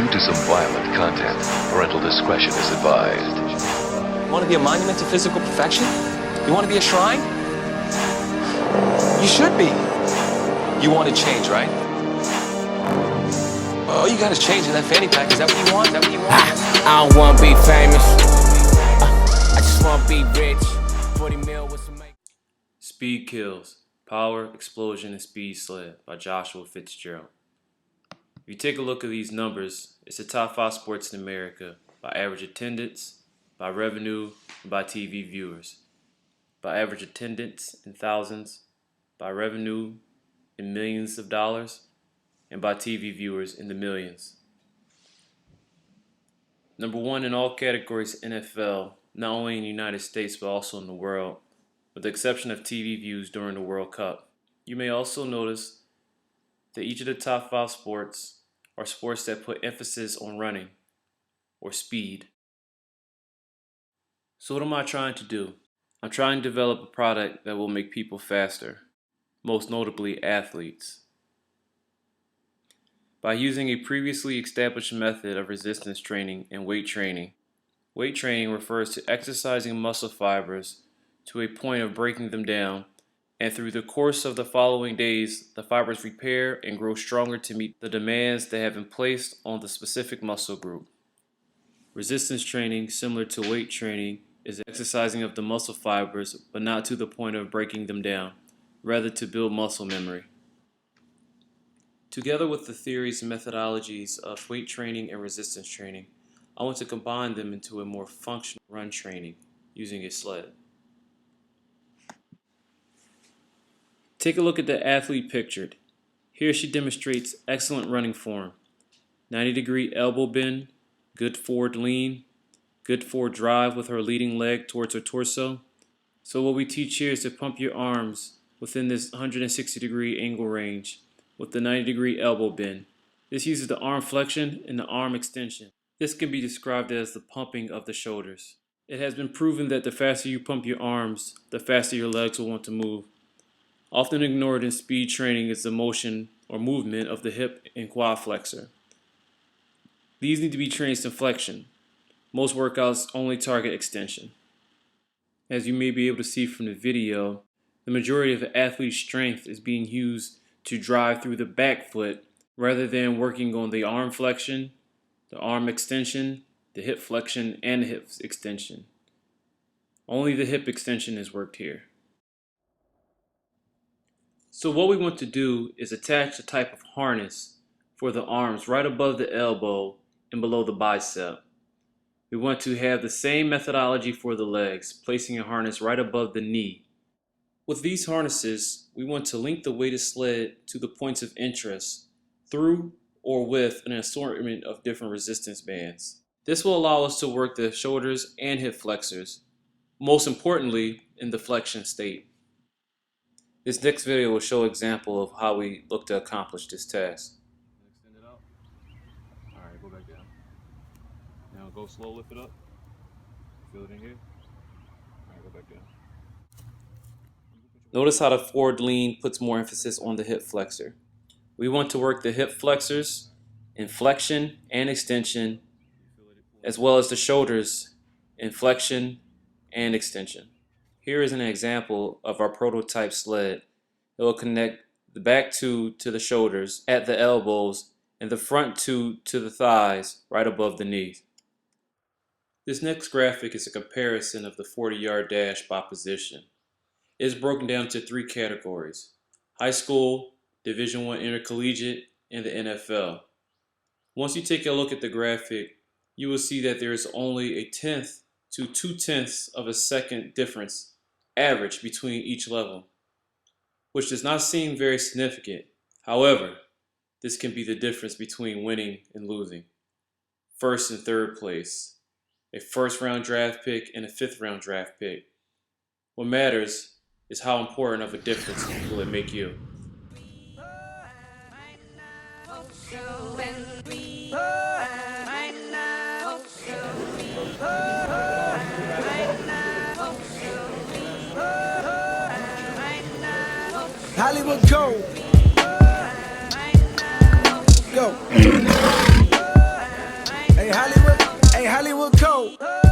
Due to some violent content, parental discretion is advised. You want to be a monument to physical perfection? You want to be a shrine? You should be. You want to change, right? Oh, you got to change in that fanny pack. Is that what you want? Is that what you want? I don't want to be famous. I just want to be rich. 40 mil with some make. Speed Kills, Power, Explosion, and Speed Sled by Joshua Fitzgerald. If you take a look at these numbers, it's the top 5 sports in America by average attendance, by revenue, and by TV viewers. By average attendance in thousands, by revenue in millions of dollars, and by TV viewers in the millions. Number 1 in all categories NFL, not only in the United States but also in the world, with the exception of TV views during the World Cup. You may also notice that each of the top 5 sports are sports that put emphasis on running or speed. So what am I trying to do? I'm trying to develop a product that will make people faster, most notably athletes. By using a previously established method of resistance training and weight training. Weight training refers to exercising muscle fibers to a point of breaking them down, and through the course of the following days, the fibers repair and grow stronger to meet the demands that have been placed on the specific muscle group. Resistance training, similar to weight training, is exercising of the muscle fibers, but not to the point of breaking them down, rather to build muscle memory. Together with the theories and methodologies of weight training and resistance training, I want to combine them into a more functional run training using a sled. Take a look at the athlete pictured. Here she demonstrates excellent running form. 90-degree elbow bend, good forward lean, good forward drive with her leading leg towards her torso. So what we teach here is to pump your arms within this 160-degree angle range with the 90-degree elbow bend. This uses the arm flexion and the arm extension. This can be described as the pumping of the shoulders. It has been proven that the faster you pump your arms, the faster your legs will want to move. Often ignored in speed training is the motion or movement of the hip and quad flexor. These need to be trained to flexion. Most workouts only target extension. As you may be able to see from the video, the majority of the athlete's strength is being used to drive through the back foot rather than working on the arm flexion, the arm extension, the hip flexion, and the hip extension. Only the hip extension is worked here. So what we want to do is attach a type of harness for the arms right above the elbow and below the bicep. We want to have the same methodology for the legs, placing a harness right above the knee. With these harnesses, we want to link the weighted sled to the points of interest through or with an assortment of different resistance bands. This will allow us to work the shoulders and hip flexors, most importantly in the flexion state. This next video will show an example of how we look to accomplish this task. Extend it out. Alright, go back down. Now go slow, lift it up. Feel it in here. Alright, go back down. Notice how the forward lean puts more emphasis on the hip flexor. We want to work the hip flexors in flexion and extension, as well as the shoulders in flexion and extension. Here is an example of our prototype sled. It will connect the back two to the shoulders at the elbows and the front two to the thighs right above the knees. This next graphic is a comparison of the 40-yard dash by position. It is broken down to 3 categories: high school, Division I intercollegiate, and the NFL. Once you take a look at the graphic, you will see that there is only 1/10 to 2/10 of a second difference average between each level, which does not seem very significant. However, this can be the difference between winning and losing. First and third place, a first-round draft pick and a fifth-round draft pick. What matters is how important of a difference will it make you. Hollywood go. Go. Hey, Hollywood Code.